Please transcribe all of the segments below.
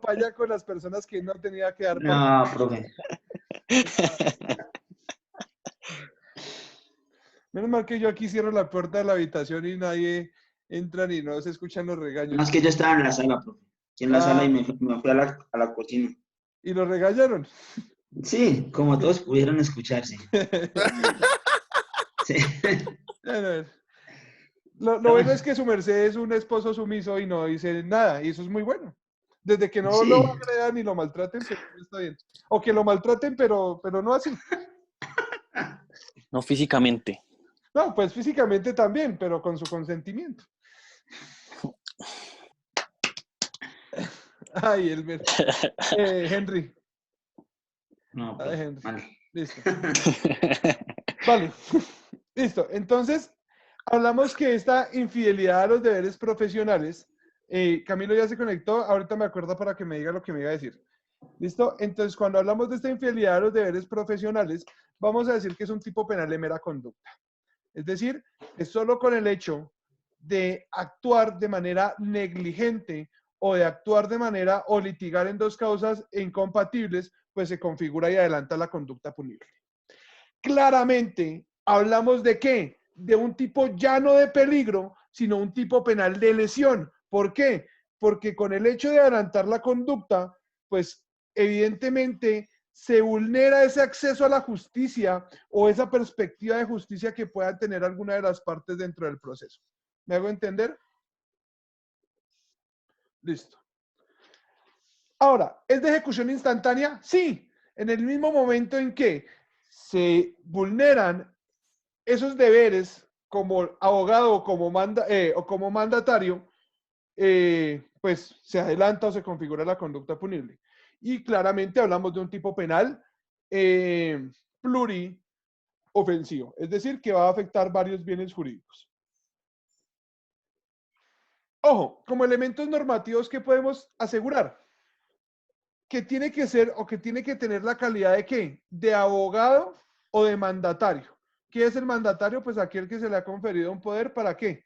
papaya con las personas que no tenía que dar No, profe. Menos mal que yo aquí cierro la puerta de la habitación y nadie entra ni no se escuchan los regaños. No, es que yo estaba en la sala, profe. Aquí en la sala y me fui a la cocina. ¿Y lo regañaron? Sí, como todos pudieron escucharse. Sí. Lo bueno es que su merced es un esposo sumiso y no dice nada, y eso es muy bueno. Desde que no lo Sí. agredan ni lo maltraten, pues está bien. O que lo maltraten, pero no así. No físicamente. No, pues físicamente también, pero con su consentimiento. Ay, Elmer. Henry. No, Ay, profe, Henry. mal. Listo. Vale. Listo. Entonces, hablamos que esta infidelidad a los deberes profesionales, Camilo ya se conectó, ahorita me acuerdo para que me diga lo que me iba a decir. ¿Listo? Entonces, cuando hablamos de esta infidelidad a los deberes profesionales, vamos a decir que es un tipo penal de mera conducta. Es decir, es solo con el hecho de actuar de manera negligente o de actuar de manera o litigar en dos causas incompatibles, pues se configura y adelanta la conducta punible. Claramente, hablamos de qué? De un tipo ya no de peligro, sino un tipo penal de lesión. ¿Por qué? Porque con el hecho de adelantar la conducta, pues evidentemente se vulnera ese acceso a la justicia o esa perspectiva de justicia que pueda tener alguna de las partes dentro del proceso. ¿Me hago entender? Listo. Ahora, ¿es de ejecución instantánea? Sí, en el mismo momento en que se vulneran esos deberes como abogado o como mandatario, pues se adelanta o se configura la conducta punible. Y claramente hablamos de un tipo penal pluriofensivo, es decir, que va a afectar varios bienes jurídicos. Ojo, como elementos normativos que podemos asegurar, que tiene que ser o que tiene que tener la calidad de qué? De abogado o de mandatario. ¿Qué es el mandatario? Pues aquel que se le ha conferido un poder, ¿para qué?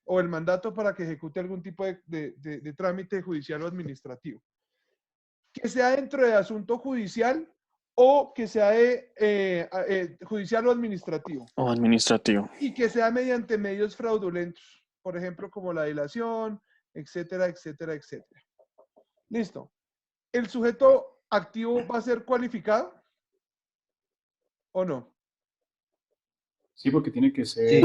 O el mandato para que ejecute algún tipo de trámite judicial o administrativo. Que sea dentro de asunto judicial o que sea judicial o administrativo. O administrativo. Y que sea mediante medios fraudulentos, por ejemplo, como la dilación, etcétera, etcétera, etcétera. Listo. ¿El sujeto activo va a ser cualificado o no? Sí, porque tiene que ser... Sí.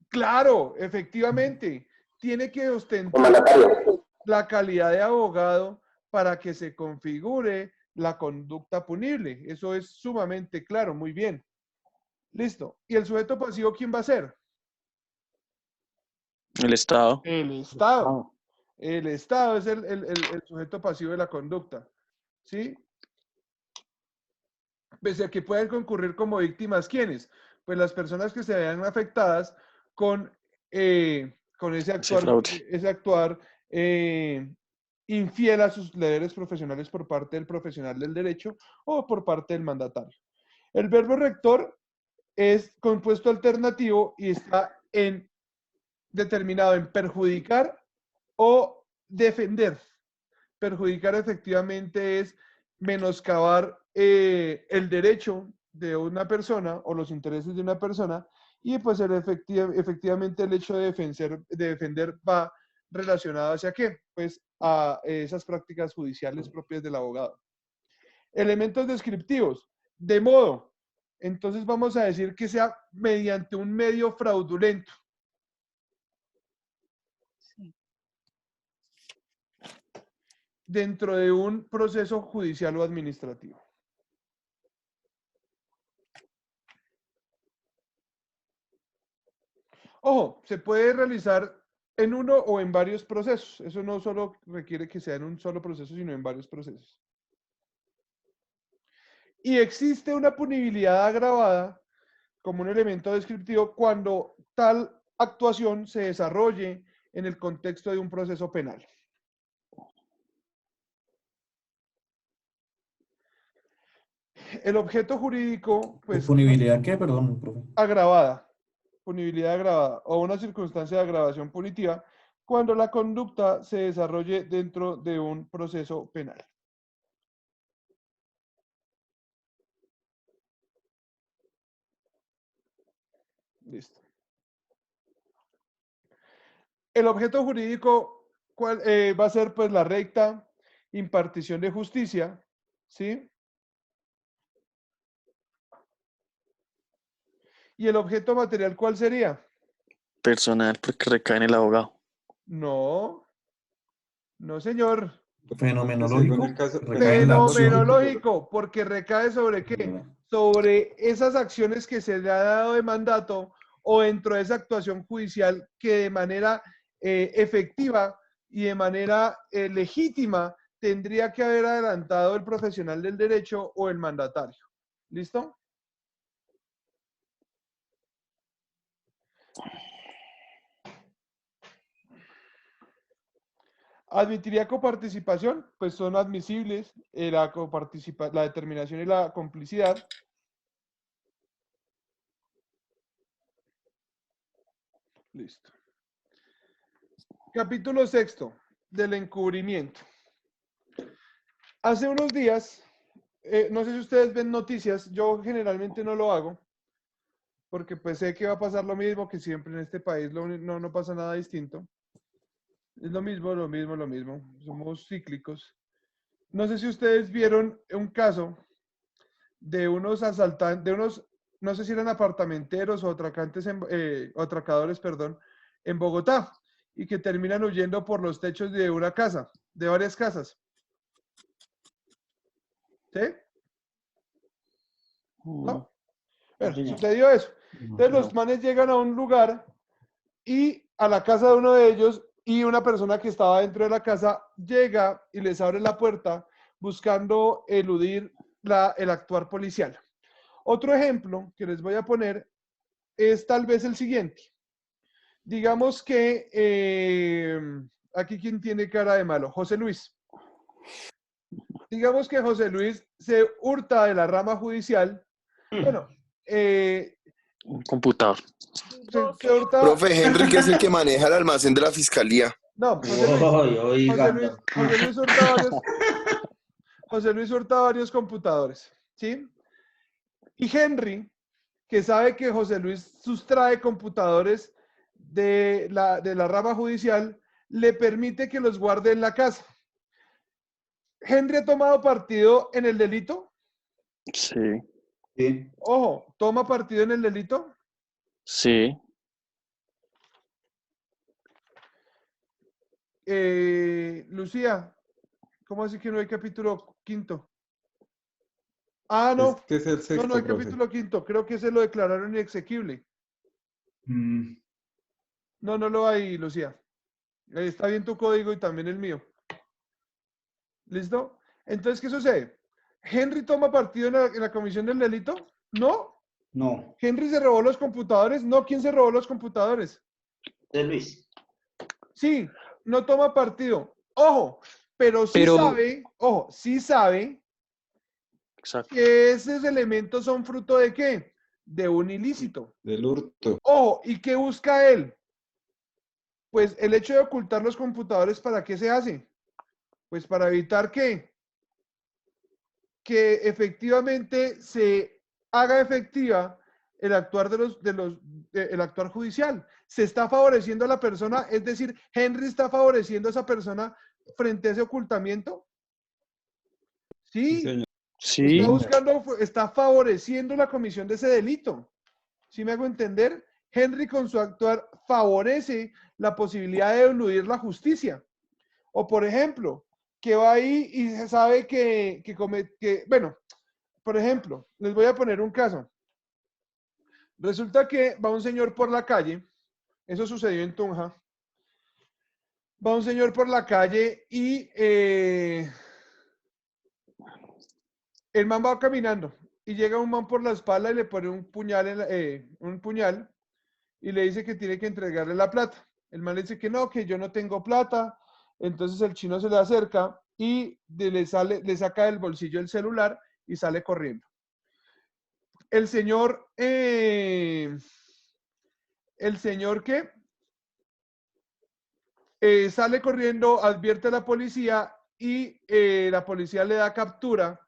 Claro, efectivamente. Tiene que ostentar la calidad de abogado para que se configure la conducta punible. Eso es sumamente claro, muy bien. Listo. ¿Y el sujeto pasivo quién va a ser? El Estado. El Estado. El Estado es el sujeto pasivo de la conducta. ¿Sí? Pese a que pueden concurrir como víctimas, ¿quiénes? Pues las personas que se vean afectadas con ese actuar infiel a sus deberes profesionales por parte del profesional del derecho o por parte del mandatario. El verbo rector es compuesto alternativo y está determinado en perjudicar o defender. Perjudicar efectivamente es menoscabar el derecho de una persona o los intereses de una persona y pues efectivamente el hecho de defender va relacionado hacia qué? Pues a esas prácticas judiciales propias del abogado. Elementos descriptivos. De modo, entonces vamos a decir que sea mediante un medio fraudulento. Dentro de un proceso judicial o administrativo. Ojo, se puede realizar en uno o en varios procesos. Eso no solo requiere que sea en un solo proceso, sino en varios procesos. Y existe una punibilidad agravada como un elemento descriptivo cuando tal actuación se desarrolle en el contexto de un proceso penal. El objeto jurídico, pues, ¿Punibilidad qué? Perdón, profe. agravada, punibilidad agravada o una circunstancia de agravación punitiva cuando la conducta se desarrolle dentro de un proceso penal. Listo. El objeto jurídico va a ser pues la recta impartición de justicia, ¿sí? ¿Y el objeto material cuál sería? Personal, porque recae en el abogado. No, no señor. Fenomenológico. Según el caso, Recae en la acción. Fenomenológico, porque recae sobre qué? Sobre esas acciones que se le ha dado de mandato o dentro de esa actuación judicial que de manera efectiva y de manera legítima tendría que haber adelantado el profesional del derecho o el mandatario. ¿Listo? ¿Admitiría coparticipación? Pues son admisibles la determinación y la complicidad. Listo. Capítulo sexto del encubrimiento. Hace unos días, no sé si ustedes ven noticias, yo generalmente no lo hago, porque pues sé que va a pasar lo mismo que siempre en este país, no pasa nada distinto. Es lo mismo, lo mismo, lo mismo. Somos cíclicos. No sé si ustedes vieron un caso de unos asaltantes, no sé si eran apartamenteros o atracadores, perdón, en Bogotá, y que terminan huyendo por los techos de una casa, de varias casas. ¿Sí? ¿No? Bueno, señor. sucedió eso. Entonces los manes llegan a un lugar y a la casa de uno de ellos y una persona que estaba dentro de la casa llega y les abre la puerta buscando eludir el actuar policial. Otro ejemplo que les voy a poner es tal vez el siguiente. Digamos que aquí quien tiene cara de malo, José Luis. Digamos que José Luis se hurta de la rama judicial. Bueno, Un computador. se hurta. Profe Henry, que es el que maneja el almacén de la fiscalía. No, José Luis. Oiga, José Luis hurta varios computadores, ¿sí? Y Henry, que sabe que José Luis sustrae computadores de la rama judicial, le permite que los guarde en la casa. ¿Henry ha tomado partido en el delito? Sí, sí. Ojo, ¿toma partido en el delito? sí. Lucía, ¿cómo así que no hay capítulo quinto? Ah, no. Es que es el sexto, No hay profe. capítulo quinto. Creo que se lo declararon inexequible. No lo hay, Lucía. Está bien tu código y también el mío. ¿Listo? Entonces, ¿qué sucede? ¿Henry toma partido en la comisión del delito? No. No, ¿Henry se robó los computadores? No. ¿Quién se robó los computadores? de Luis. Sí, no toma partido. Ojo, pero sí sabe Exacto. que esos elementos son fruto de ¿qué? De un ilícito. Del hurto. Ojo, ¿y qué busca él? Pues el hecho de ocultar los computadores, ¿para qué se hace? Pues para evitar que efectivamente se haga efectiva el actuar el actuar judicial. Se está favoreciendo a la persona, es decir, Henry está favoreciendo a esa persona frente a ese ocultamiento. Sí, Sí, señor. Sí, está favoreciendo la comisión de ese delito. ¿Sí me hago entender? Henry con su actuar favorece la posibilidad de eludir la justicia. O por ejemplo, que va ahí y se sabe bueno, por ejemplo, les voy a poner un caso. Resulta que va un señor por la calle, eso sucedió en Tunja, va un señor por la calle y el man va caminando y llega un man por la espalda y le pone un puñal y le dice que tiene que entregarle la plata. El man le dice que no, que yo no tengo plata. Entonces el chino se le acerca y le saca del bolsillo el celular y sale corriendo. El señor ¿qué? sale corriendo, advierte a la policía y la policía le da captura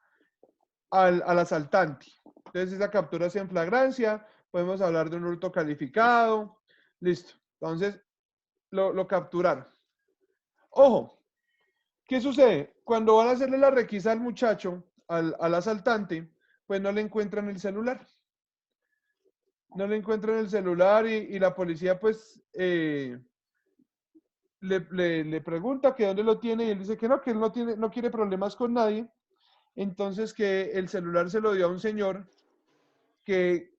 al asaltante. Entonces esa captura es en flagrancia, podemos hablar de un hurto calificado, listo. Entonces lo capturaron. Ojo, ¿qué sucede? Cuando van a hacerle la requisa al muchacho, al asaltante, pues no le encuentran el celular. No le encuentran el celular y la policía pues le pregunta que dónde lo tiene y él dice que él no quiere problemas con nadie. Entonces que el celular se lo dio a un señor que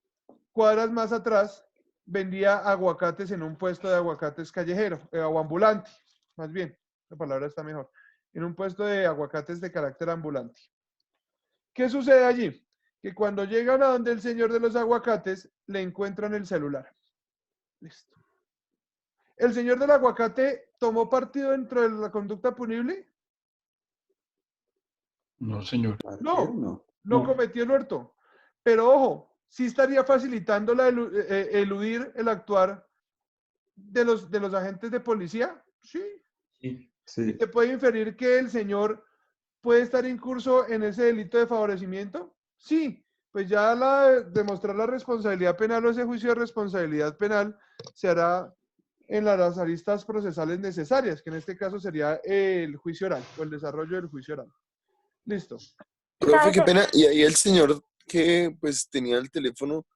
cuadras más atrás vendía aguacates en un puesto de aguacates callejero, o ambulante, más bien, la palabra está mejor, en un puesto de aguacates de carácter ambulante. ¿Qué sucede allí? Que cuando llegan a donde el señor de los aguacates, le encuentran el celular. Listo. ¿El señor del aguacate tomó partido dentro de la conducta punible? No, señor. No, no cometió el hurto. Pero ojo, sí estaría facilitando eludir el actuar de los agentes de policía. Sí. Sí. ¿Y te puede inferir que el señor puede estar incurso en ese delito de favorecimiento? Sí. Pues ya demostrar la responsabilidad penal o ese juicio de responsabilidad penal se hará en las aristas procesales necesarias, que en este caso sería el juicio oral o el desarrollo del juicio oral. Listo. Profe, qué pena. Y ahí el señor que pues tenía el teléfono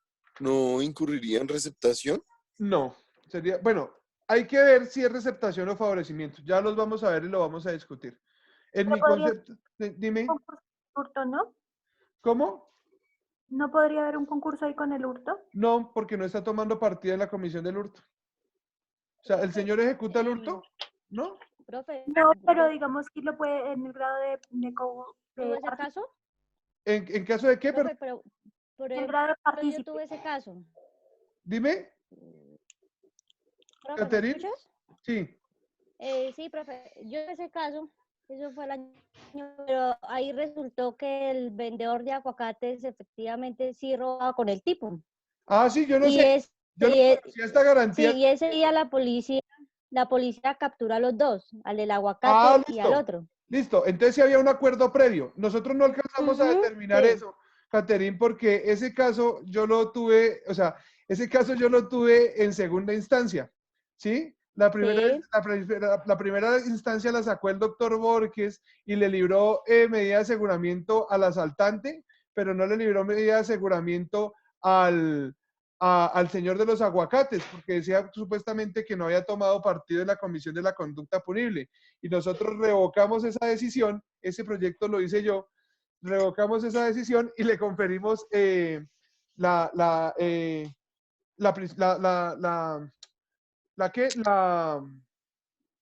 no incurriría en receptación. No, sería, bueno, hay que ver si es receptación o favorecimiento. Ya los vamos a ver y lo vamos a discutir. En mi concepto, dime. ¿Hurto, no? ¿Cómo? ¿No podría haber un concurso ahí con el hurto? No, porque no está tomando partida en la comisión del hurto. O sea, ¿el señor ejecuta el hurto? ¿No? Profe, No, pero digamos que lo puede en el grado de ¿tuvo ese caso? ¿En caso de qué? Profe, pero el grado de yo partícipe. tuve ese caso. Dime. Profe, ¿me ¿Catherine? escuchas? Sí. Sí, profe, yo tuve ese caso, eso fue el año, pero ahí resultó que el vendedor de aguacates efectivamente sí robaba con el tipo. Ah, sí, yo no Y sé. Yo no conocía esta sí, garantía. y ese día la policía capturó a los dos, al del aguacate y al listo. otro. Listo, entonces sí había un acuerdo previo. Nosotros no alcanzamos a determinar sí. eso, Catherine, porque ese caso yo lo tuve, o sea, ese caso yo lo tuve en segunda instancia, ¿sí? La primera instancia la sacó el doctor Borges y le libró medida de aseguramiento al asaltante, pero no le libró medida de aseguramiento al señor de los aguacates, porque decía supuestamente que no había tomado partido en la comisión de la conducta punible. Y nosotros revocamos esa decisión, ese proyecto lo hice yo, revocamos esa decisión y le conferimos la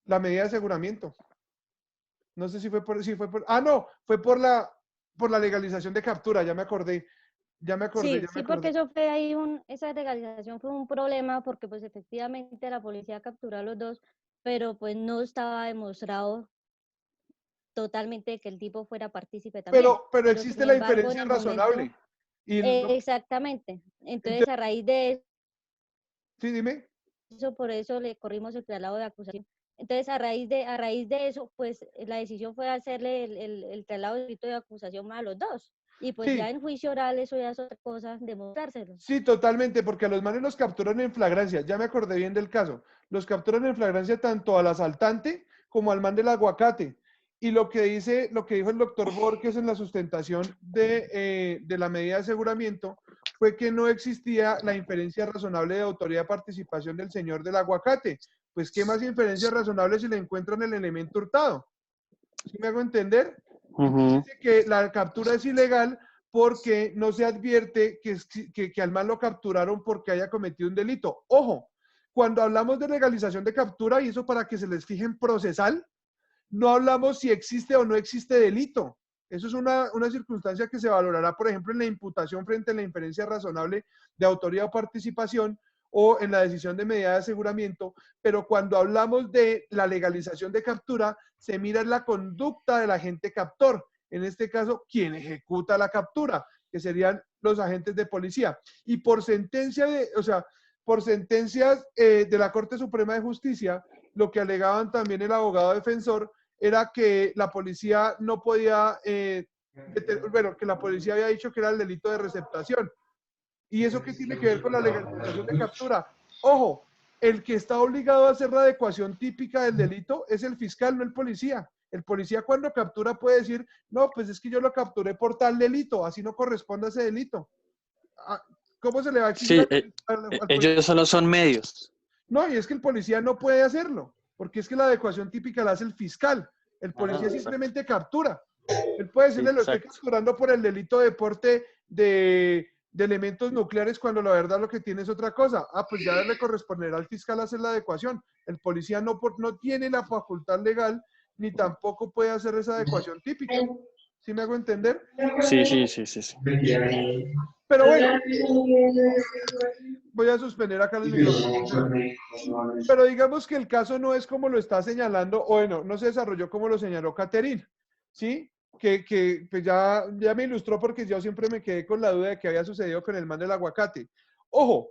medida de aseguramiento. No sé si fue por la legalización de captura, ya me acordé. Sí, porque eso fue ahí esa legalización fue un problema porque pues efectivamente la policía capturó a los dos, pero pues no estaba demostrado totalmente que el tipo fuera partícipe también. Pero existe la inferencia razonable. Exactamente. Entonces a raíz de eso, sí, dime. Por eso le corrimos el traslado de acusación. Entonces a raíz de eso, pues la decisión fue hacerle el traslado de escrito de acusación a los dos. Y pues sí. Ya en juicio oral eso ya es otra cosa, demostrárselo. Sí, totalmente, porque a los manes los capturan en flagrancia. Ya me acordé bien del caso. Los capturan en flagrancia tanto al asaltante como al man del aguacate. Y lo que dijo el doctor Borges en la sustentación de la medida de aseguramiento fue que no existía la inferencia razonable de autoridad de participación del señor del aguacate. Pues, ¿qué más inferencia razonable si le encuentran el elemento hurtado? ¿Sí me hago entender? Dice que la captura es ilegal porque no se advierte que al man lo capturaron porque haya cometido un delito. Ojo, cuando hablamos de legalización de captura, y eso para que se les fije en procesal, no hablamos si existe o no existe delito. Eso es una circunstancia que se valorará, por ejemplo, en la imputación frente a la inferencia razonable de autoría o participación o en la decisión de medida de aseguramiento, pero cuando hablamos de la legalización de captura, se mira la conducta del agente captor, en este caso, quien ejecuta la captura, que serían los agentes de policía. Y por sentencias de la Corte Suprema de Justicia, lo que alegaban también el abogado defensor era que la policía no podía, bueno, que la policía había dicho que era el delito de receptación. ¿Y eso qué tiene que ver con la legalización de captura? Ojo, el que está obligado a hacer la adecuación típica del delito es el fiscal, no el policía. El policía cuando captura puede decir, no, pues es que yo lo capturé por tal delito, así no corresponde a ese delito. ¿Cómo se le va a exigir Sí, al policía? ellos solo son medios. No, y es que el policía no puede hacerlo, porque es que la adecuación típica la hace el fiscal. El policía simplemente captura. Él puede decirle, lo estoy capturando por el delito de porte de elementos nucleares, cuando la verdad lo que tiene es otra cosa. Ah, pues ya le corresponderá al fiscal hacer la adecuación. El policía no tiene la facultad legal, ni tampoco puede hacer esa adecuación típica. ¿Sí me hago entender? Sí. Pero bueno, voy a suspender acá los micrófonos. Pero digamos que el caso no es como lo está señalando, o bueno, no se desarrolló como lo señaló Caterine, ¿sí? Que pues ya me ilustró, porque yo siempre me quedé con la duda de qué había sucedido con el man del aguacate. Ojo,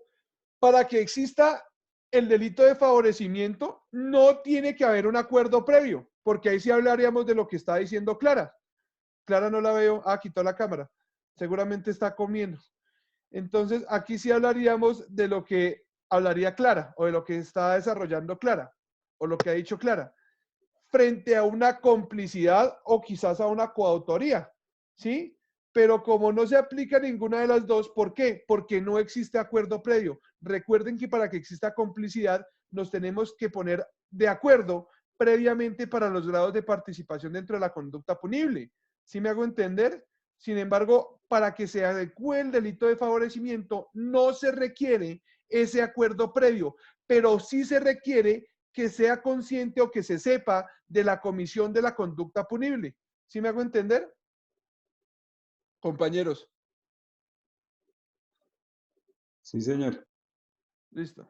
para que exista el delito de favorecimiento, no tiene que haber un acuerdo previo, porque ahí sí hablaríamos de lo que está diciendo Clara. Clara no la veo. Ah, quitó la cámara. Seguramente está comiendo. Entonces, aquí sí hablaríamos de lo que hablaría Clara, o de lo que está desarrollando Clara, o lo que ha dicho Clara, frente a una complicidad o quizás a una coautoría, ¿sí? Pero como no se aplica ninguna de las dos, ¿por qué? Porque no existe acuerdo previo. Recuerden que para que exista complicidad, nos tenemos que poner de acuerdo previamente para los grados de participación dentro de la conducta punible. ¿Sí me hago entender? Sin embargo, para que se adecue el delito de favorecimiento, no se requiere ese acuerdo previo, pero sí se requiere que sea consciente o que se sepa de la comisión de la conducta punible. ¿Sí me hago entender? Compañeros. Sí, señor. Listo.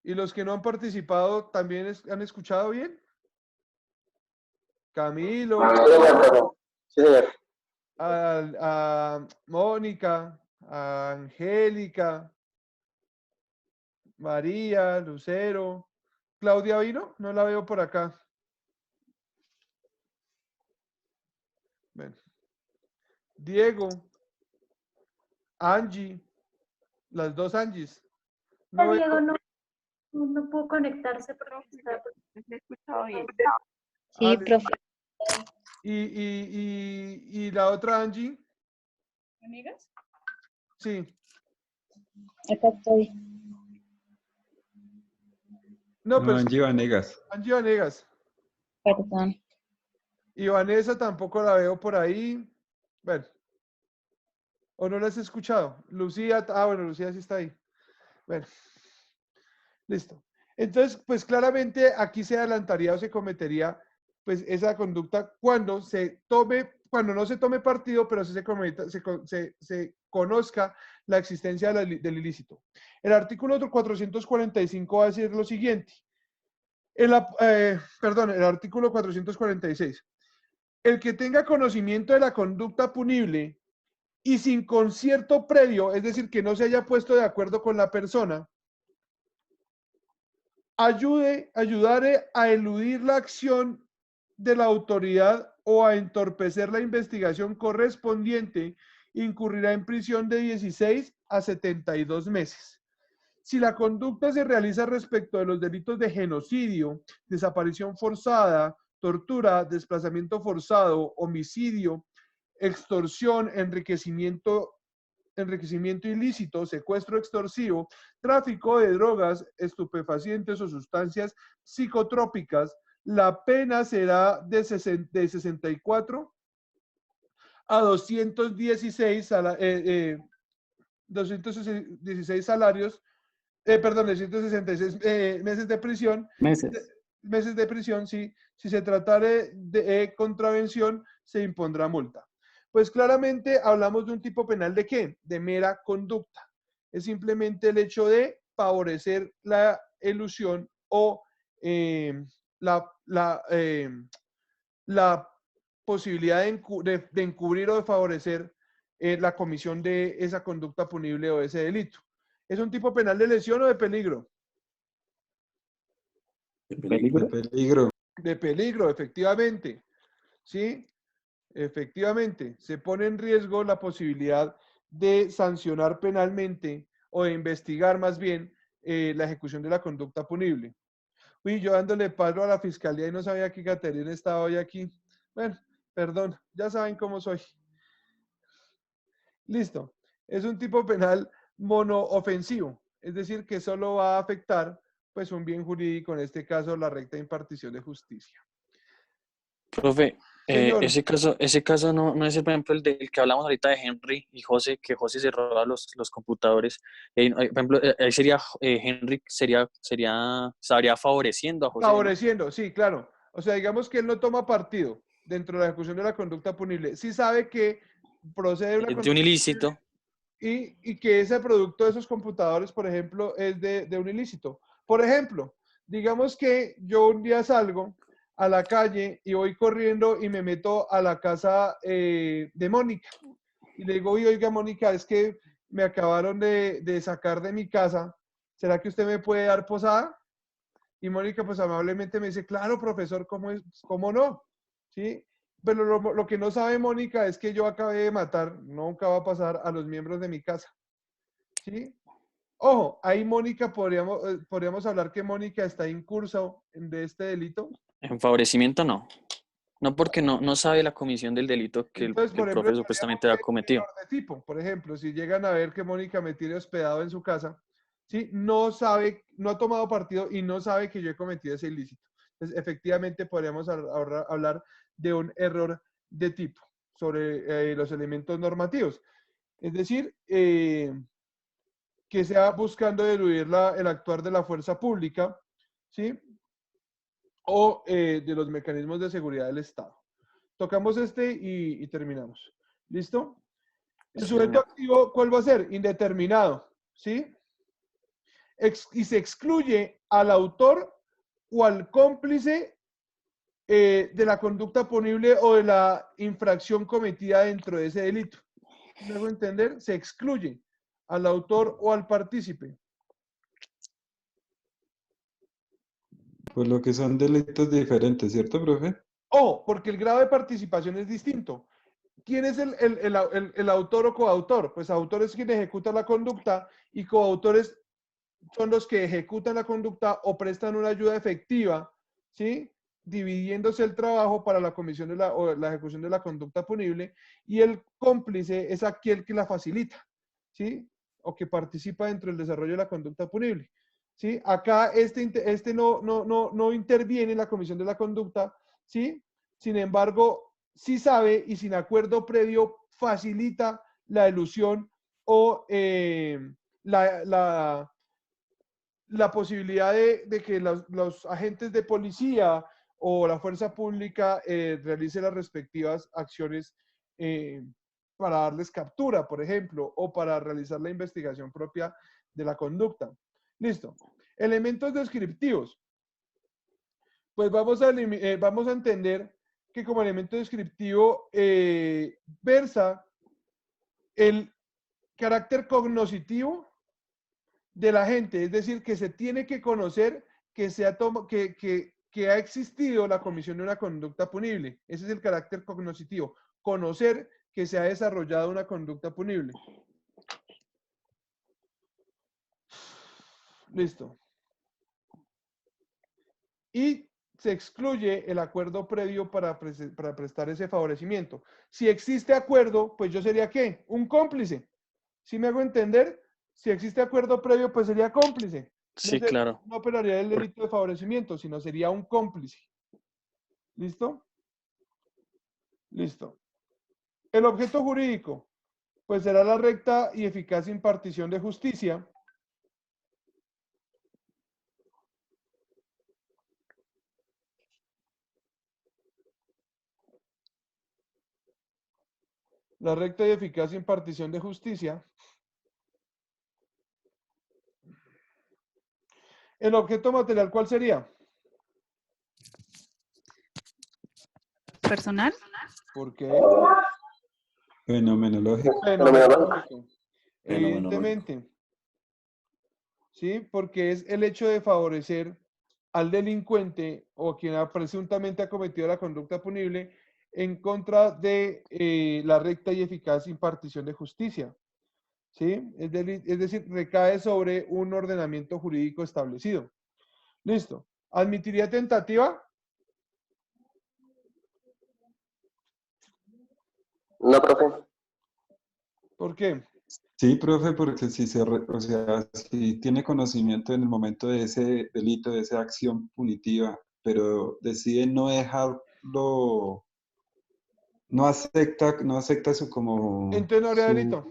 ¿Y los que no han participado también han escuchado bien? Camilo. Sí, señor. A Mónica, a Angélica, María, Lucero. ¿Claudia vino? No la veo por acá. Bueno. Diego, Angie, las dos Angies. No, Diego no pudo conectarse porque está escuchado bien. Sí, profe. ¿Y la otra Angie? ¿Amigas? Sí. Acá estoy. No, pero Angie Vanegas. Angie Vanegas. Perdón. Y Vanessa tampoco la veo por ahí. Bueno. ¿O no las he escuchado? Lucía, bueno, Lucía sí está ahí. Bueno. Listo. Entonces, pues claramente aquí se adelantaría o se cometería pues esa conducta cuando no se tome partido, pero sí se conozca la existencia del ilícito. El artículo 445 va a decir lo siguiente. El artículo 446. El que tenga conocimiento de la conducta punible y sin concierto previo, es decir, que no se haya puesto de acuerdo con la persona, ayudare a eludir la acción de la autoridad o a entorpecer la investigación correspondiente, incurrirá en prisión de 16 a 72 meses. Si la conducta se realiza respecto de los delitos de genocidio, desaparición forzada, tortura, desplazamiento forzado, homicidio, extorsión, enriquecimiento ilícito, secuestro extorsivo, tráfico de drogas, estupefacientes o sustancias psicotrópicas, la pena será de 64 a 216 salarios, 266 meses de prisión. Meses de prisión, sí. Si se tratare de contravención, se impondrá multa. Pues claramente hablamos de un tipo penal ¿de qué? De mera conducta. Es simplemente el hecho de favorecer la elusión o la posibilidad de encubrir o de favorecer la comisión de esa conducta punible o ese delito. ¿Es un tipo penal de lesión o de peligro? De peligro. De peligro, efectivamente. ¿Sí? Efectivamente, se pone en riesgo la posibilidad de sancionar penalmente o de investigar más bien la ejecución de la conducta punible. Uy, yo dándole palo a la fiscalía y no sabía que Caterina estaba hoy aquí. Bueno, perdón, ya saben cómo soy. Listo. Es un tipo penal monoofensivo, es decir, que solo va a afectar pues un bien jurídico, en este caso la recta impartición de justicia. Profe, Señor. ese caso no es, por ejemplo, el del que hablamos ahorita de Henry y José, que José se roba los computadores. Por ejemplo, ahí sería, Henry estaría favoreciendo a José, ¿no? Favoreciendo, sí, claro. O sea, digamos que él no toma partido dentro de la ejecución de la conducta punible. Sí sabe que procede de una De un conducta ilícito. y que ese producto de esos computadores, por ejemplo, es de un ilícito. Por ejemplo, digamos que yo un día salgo a la calle y voy corriendo y me meto a la casa de Mónica. Y le digo, oiga, Mónica, es que me acabaron de sacar de mi casa. ¿Será que usted me puede dar posada? Y Mónica, pues amablemente me dice, claro, profesor, ¿cómo no? ¿Sí? Pero lo que no sabe Mónica es que yo acabé de matar, nunca va a pasar, a los miembros de mi casa. ¿Sí? Ojo, ahí Mónica, podríamos hablar que Mónica está incurso de este delito. En favorecimiento no. No, porque no sabe la comisión del delito que Entonces, el por ejemplo, profe supuestamente ha cometido. de tipo, por ejemplo, si llegan a ver que Mónica me tiene hospedado en su casa, ¿sí? No sabe, no ha tomado partido y no sabe que yo he cometido ese ilícito. Entonces, efectivamente, podríamos hablar de un error de tipo sobre los elementos normativos. Es decir, que sea buscando eludir el actuar de la fuerza pública, ¿sí? O de los mecanismos de seguridad del Estado. Tocamos este y terminamos. ¿Listo? El Sí, sujeto señor. activo, ¿cuál va a ser? Indeterminado. ¿Sí? Y se excluye al autor o al cómplice de la conducta punible o de la infracción cometida dentro de ese delito. ¿Me hago entender? Se excluye al autor o al partícipe. Por lo que son delitos diferentes, ¿cierto, profe? O, porque el grado de participación es distinto. ¿Quién es el autor o coautor? Pues autor es quien ejecuta la conducta y coautores son los que ejecutan la conducta o prestan una ayuda efectiva, ¿sí? Dividiéndose el trabajo para la comisión o la ejecución de la conducta punible, y el cómplice es aquel que la facilita, ¿sí? O que participa dentro del desarrollo de la conducta punible, ¿sí? Acá este no interviene en la comisión de la conducta, ¿sí? Sin embargo, sí sabe y sin acuerdo previo facilita la elusión o la posibilidad de que los agentes de policía o la fuerza pública realice las respectivas acciones para darles captura, por ejemplo, o para realizar la investigación propia de la conducta. Listo. Elementos descriptivos. Pues vamos a entender que como elemento descriptivo versa el carácter cognoscitivo de la gente, es decir, que se tiene que conocer que ha existido la comisión de una conducta punible. Ese es el carácter cognoscitivo, conocer que se ha desarrollado una conducta punible. Listo. Y se excluye el acuerdo previo para prestar ese favorecimiento. Si existe acuerdo, pues yo sería ¿qué? Un cómplice. ¿Sí me hago entender? Si existe acuerdo previo, pues sería cómplice. Sí, claro. No operaría el delito de favorecimiento, sino sería un cómplice. ¿Listo? Listo. El objeto jurídico, pues será la recta y eficaz impartición de justicia. La recta y eficaz impartición de justicia. El objeto material, ¿cuál sería? ¿Personal? ¿Por qué? Fenomenológico. Fenomenológico. Fenomenológico. Evidentemente. ¿Sí? Porque es el hecho de favorecer al delincuente o quien presuntamente ha cometido la conducta punible en contra de la recta y eficaz impartición de justicia. ¿Sí? Es decir, recae sobre un ordenamiento jurídico establecido. Listo. ¿Admitiría tentativa? No, profe. ¿Por qué? Sí, profe, porque o sea, si tiene conocimiento en el momento de ese delito, de esa acción punitiva, pero decide no dejarlo, no acepta su como Entonces no habría delito.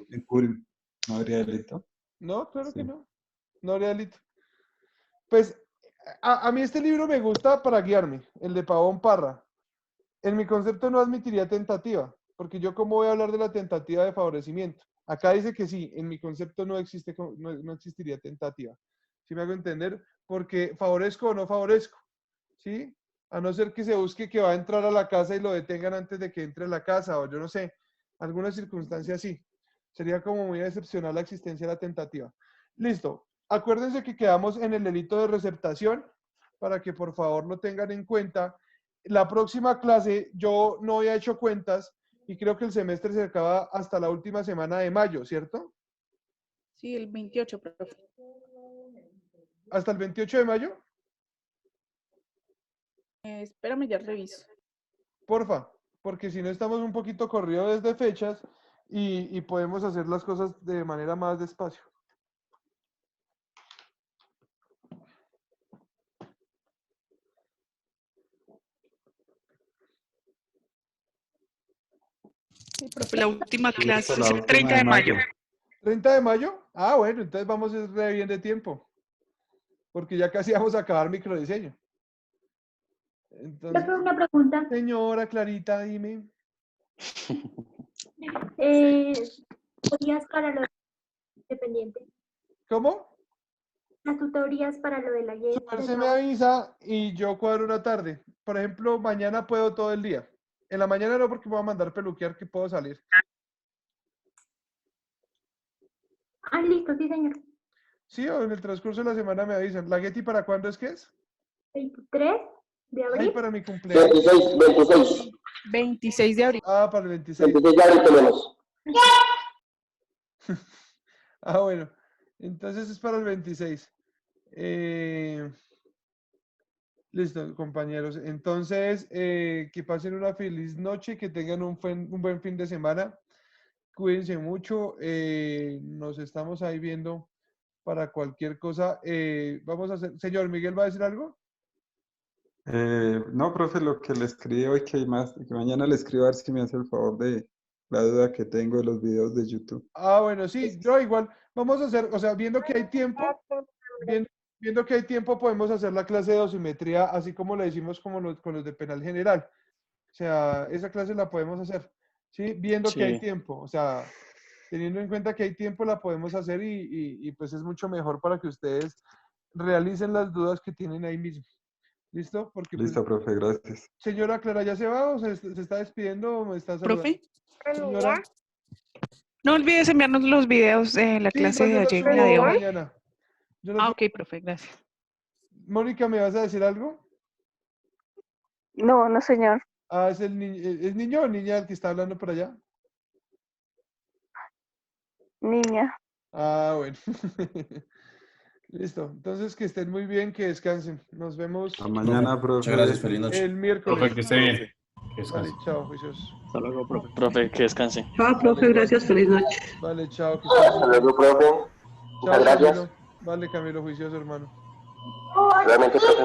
no habría delito. No, claro Sí. que no. No habría delito. Pues a mí este libro me gusta para guiarme, el de Pavón Parra. En mi concepto no admitiría tentativa, porque yo cómo voy a hablar de la tentativa de favorecimiento. Acá dice que sí, en mi concepto no existiría tentativa. ¿Sí me hago entender? Porque favorezco o no favorezco, ¿sí? A no ser que se busque que va a entrar a la casa y lo detengan antes de que entre a la casa, o yo no sé, alguna circunstancia así. Sería como muy excepcional la existencia de la tentativa. Listo. Acuérdense que quedamos en el delito de receptación, para que por favor lo tengan en cuenta. La próxima clase yo no había hecho cuentas y creo que el semestre se acaba hasta la última semana de mayo, ¿cierto? Sí, el 28, profe. ¿Hasta el 28 de mayo? Espérame, ya reviso. Porfa, porque si no estamos un poquito corridos desde fechas y podemos hacer las cosas de manera más despacio. Sí, profe, la última Sí, clase hasta es la el última 30 de mayo. ¿30 de mayo? Ah, bueno, entonces vamos a ir re bien de tiempo. Porque ya casi vamos a acabar microdiseño. Entonces, Profe, una pregunta. señora Clarita, dime. Tutorías para lo independiente. ¿Cómo? Las tutorías para lo de la guía. Se me avisa y yo cuadro una tarde. Por ejemplo, mañana puedo todo el día. En la mañana no, porque me voy a mandar peluquear que puedo salir. Ah, listo, sí, señor. Sí, o en el transcurso de la semana me avisan. ¿La Getty para cuándo es que es? 23 de Ay, abril. para mi cumpleaños. 26. 26 de abril. Ah, para el 26. 26 de abril tenemos. Ah, bueno. Entonces es para el 26. Listo, compañeros. Entonces, que pasen una feliz noche, que tengan un buen fin de semana. Cuídense mucho. Nos estamos ahí viendo para cualquier cosa. Vamos a hacer. Señor Miguel, ¿va a decir algo? No, profe, lo que le escribí hoy, que mañana le escribo a ver si me hace el favor de la duda que tengo de los videos de YouTube. Ah, bueno, sí, yo igual. Vamos a hacer, o sea, viendo que hay tiempo, viendo que hay tiempo, podemos hacer la clase de dosimetría, así como la hicimos con los de penal general. O sea, esa clase la podemos hacer, ¿sí? Viendo que hay Sí. tiempo, o sea, teniendo en cuenta que hay tiempo, la podemos hacer y pues es mucho mejor para que ustedes realicen las dudas que tienen ahí mismo. ¿Listo? Porque pues, Listo, profe, gracias. señora Clara, ¿ya se va o se está despidiendo o me está saludando? ¿Profe? Señora. No olvides enviarnos los videos de la Sí, clase igual yo de los ayer y subo la de hoy. mañana. Yo los Ah, subo. ok, profe, gracias. Mónica, ¿me vas a decir algo? No, no, señor. Ah, ¿es ¿es niño o niña el que está hablando por allá? Niña. Ah, bueno. Listo. Entonces, que estén muy bien, que descansen. Nos vemos Hasta mañana, profe. Muchas gracias, feliz noche. el miércoles. Profe, que esté bien. Que Vale, descanse. chao, juiciosos. Hasta luego, profe. Profe, que descanse. Chao, profe, Vale, gracias, feliz noche. Vale, chao. Que estén muy Hasta bien. luego, profe. Chao, Muchas gracias. Camilo. Vale, Camilo, juicioso, hermano. Realmente, profe.